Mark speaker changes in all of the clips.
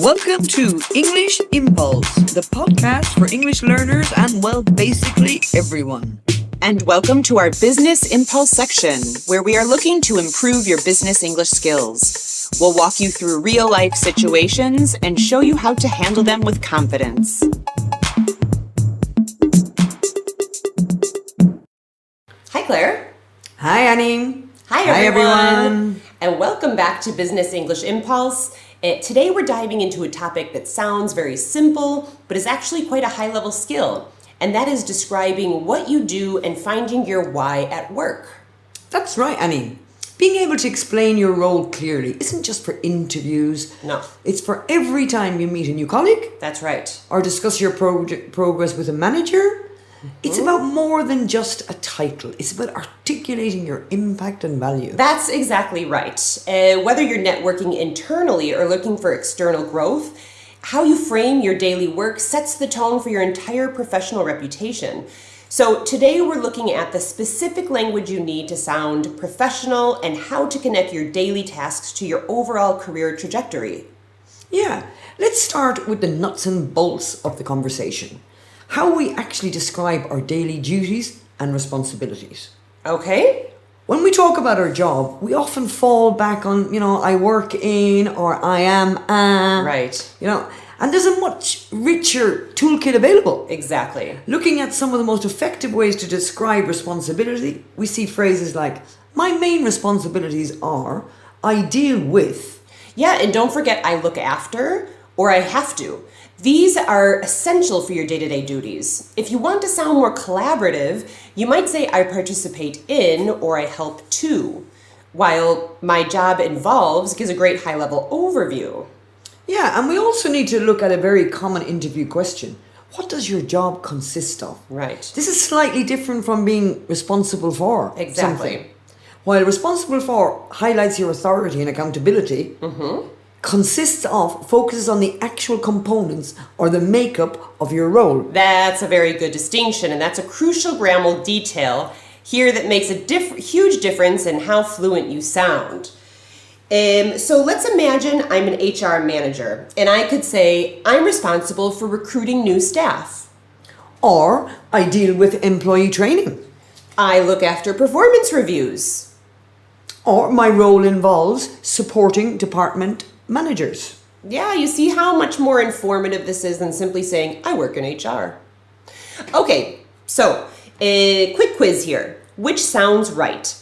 Speaker 1: Welcome to English Impulse, the podcast for English learners and, well, basically everyone.
Speaker 2: And welcome to our Business Impulse section, where we are looking to improve your business English skills. We'll walk you through real-life situations and show you how to handle them with confidence. Hi, Claire.
Speaker 1: Hi, Annie.
Speaker 2: Hi, everyone. And welcome back to Business English Impulse. Today we're diving into a topic that sounds very simple, but is actually quite a high-level skill. And that is describing what you do and finding your why at work.
Speaker 1: That's right, Annie. Being able to explain your role clearly isn't just for interviews.
Speaker 2: No.
Speaker 1: It's for every time you meet a new colleague.
Speaker 2: That's right.
Speaker 1: Or discuss your progress with a manager. It's about more than just a title. It's about articulating your impact and value.
Speaker 2: That's exactly right. Whether you're networking internally or looking for external growth, how you frame your daily work sets the tone for your entire professional reputation. So today we're looking at the specific language you need to sound professional and how to connect your daily tasks to your overall career trajectory.
Speaker 1: Yeah, let's start with the nuts and bolts of the conversation. How we actually describe our daily duties and responsibilities.
Speaker 2: Okay.
Speaker 1: When we talk about our job, we often fall back on, I work in or I am a.
Speaker 2: Right.
Speaker 1: And there's a much richer toolkit available.
Speaker 2: Exactly.
Speaker 1: Looking at some of the most effective ways to describe responsibility, we see phrases like, my main responsibilities are, I deal with.
Speaker 2: Yeah, and don't forget I look after or I have to. These are essential for your day-to-day duties. If you want to sound more collaborative, you might say I participate in or I help to, while my job involves gives a great high-level overview.
Speaker 1: Yeah, and we also need to look at a very common interview question. What does your job consist of?
Speaker 2: Right.
Speaker 1: This is slightly different from being responsible for
Speaker 2: Exactly.
Speaker 1: something. While responsible for highlights your authority and accountability, consists of focuses on the actual components or the makeup of your role.
Speaker 2: That's a very good distinction, and that's a crucial grammar detail here that makes a huge difference in how fluent you sound. So let's imagine I'm an HR manager, and I could say I'm responsible for recruiting new staff.
Speaker 1: Or I deal with employee training.
Speaker 2: I look after performance reviews.
Speaker 1: Or my role involves supporting department managers.
Speaker 2: Yeah, you see how much more informative this is than simply saying, I work in HR. Okay, so a quick quiz here. Which sounds right?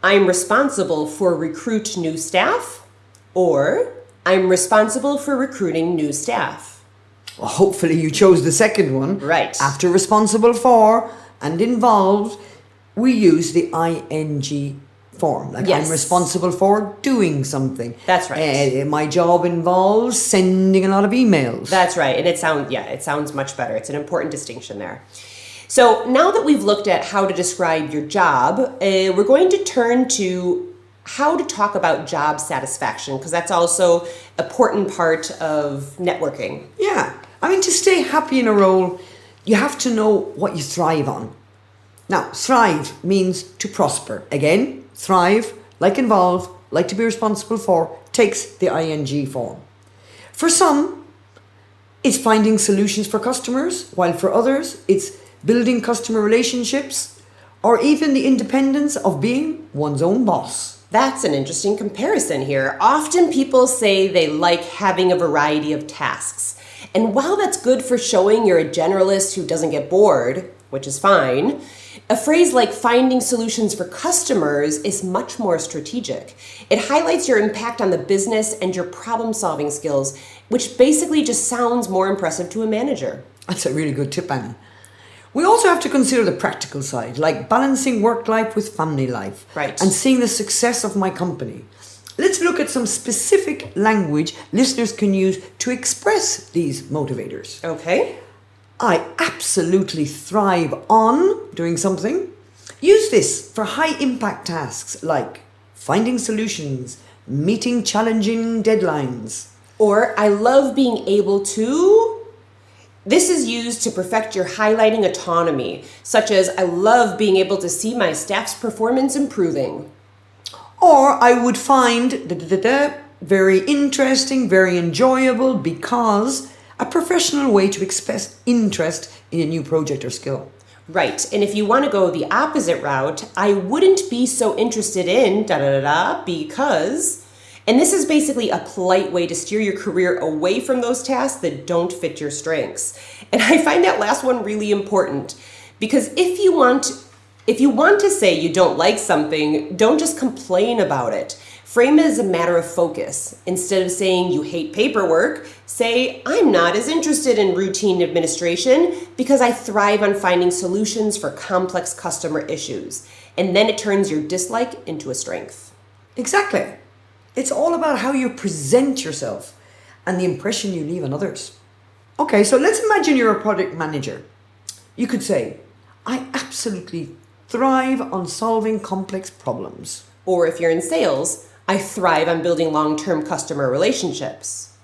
Speaker 2: I'm responsible for recruit new staff, or I'm responsible for recruiting new staff.
Speaker 1: Well, hopefully you chose the second one.
Speaker 2: Right.
Speaker 1: After responsible for and involved, we use the ing form. Like
Speaker 2: Yes.
Speaker 1: I'm responsible for doing something.
Speaker 2: That's right.
Speaker 1: My job involves sending a lot of emails.
Speaker 2: That's right, and it sounds much better. It's an important distinction there. So now that we've looked at how to describe your job, we're going to turn to how to talk about job satisfaction, because that's also an important part of networking.
Speaker 1: Yeah. To stay happy in a role, you have to know what you thrive on. Now, thrive means to prosper. Again, thrive, like involve, like to be responsible for, takes the ing form. For some, it's finding solutions for customers, while for others, it's building customer relationships, or even the independence of being one's own boss.
Speaker 2: That's an interesting comparison here. Often people say they like having a variety of tasks. And while that's good for showing you're a generalist who doesn't get bored, which is fine, a phrase like finding solutions for customers is much more strategic. It highlights your impact on the business and your problem-solving skills, which basically just sounds more impressive to a manager.
Speaker 1: That's a really good tip, Annie. We also have to consider the practical side, like balancing work life with family life.
Speaker 2: Right.
Speaker 1: And seeing the success of my company. Let's look at some specific language listeners can use to express these motivators.
Speaker 2: Okay.
Speaker 1: I absolutely thrive on doing something. Use this for high impact tasks like finding solutions, meeting challenging deadlines.
Speaker 2: Or I love being able to. This is used to perfect your highlighting autonomy, such as I love being able to see my staff's performance improving.
Speaker 1: Or I would find very interesting, very enjoyable, because a professional way to express interest in a new project or skill.
Speaker 2: Right. And if you want to go the opposite route, I wouldn't be so interested in da da da da because. And this is basically a polite way to steer your career away from those tasks that don't fit your strengths. And I find that last one really important because if you want to say you don't like something, don't just complain about it. Frame it as a matter of focus. Instead of saying you hate paperwork, say I'm not as interested in routine administration because I thrive on finding solutions for complex customer issues. And then it turns your dislike into a strength.
Speaker 1: Exactly. It's all about how you present yourself and the impression you leave on others. Okay, so let's imagine you're a product manager. You could say, I absolutely thrive on solving complex problems.
Speaker 2: Or if you're in sales, I thrive on building long-term customer relationships.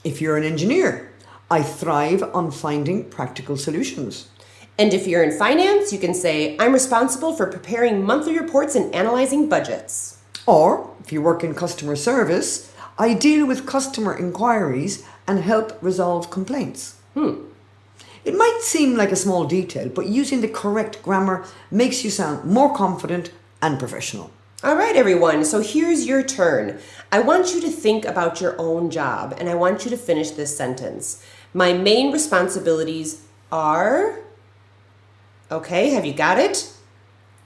Speaker 1: If you're an engineer, I thrive on finding practical solutions.
Speaker 2: And if you're in finance, you can say, I'm responsible for preparing monthly reports and analyzing budgets.
Speaker 1: Or, if you work in customer service, I deal with customer inquiries and help resolve complaints. It might seem like a small detail, but using the correct grammar makes you sound more confident and professional.
Speaker 2: All right, everyone, so here's your turn. I want you to think about your own job, and I want you to finish this sentence. My main responsibilities are... Okay, have you got it?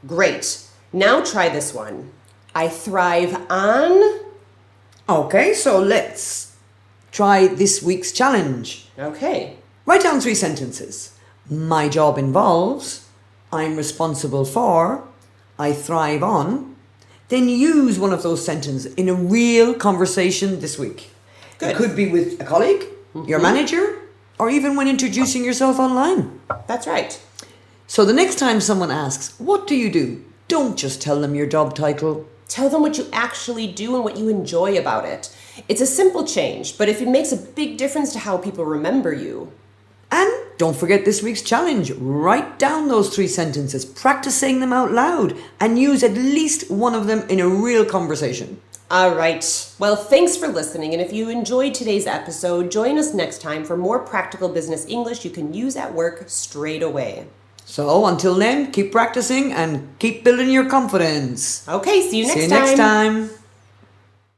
Speaker 2: Great. Now try this one. I thrive on...
Speaker 1: Okay, so let's try this week's challenge.
Speaker 2: Okay.
Speaker 1: Write down 3 sentences. My job involves, I'm responsible for, I thrive on. Then use one of those sentences in a real conversation this week.
Speaker 2: Good.
Speaker 1: It could be with a colleague, your manager, or even when introducing yourself online.
Speaker 2: That's right.
Speaker 1: So the next time someone asks, what do you do? Don't just tell them your job title.
Speaker 2: Tell them what you actually do and what you enjoy about it. It's a simple change, but if it makes a big difference to how people remember you.
Speaker 1: And don't forget this week's challenge. Write down those 3 sentences, practice saying them out loud, and use at least one of them in a real conversation.
Speaker 2: All right. Well, thanks for listening. And if you enjoyed today's episode, join us next time for more practical business English you can use at work straight away.
Speaker 1: So until then, keep practicing and keep building your confidence.
Speaker 2: Okay, see you next time.
Speaker 1: See you next time.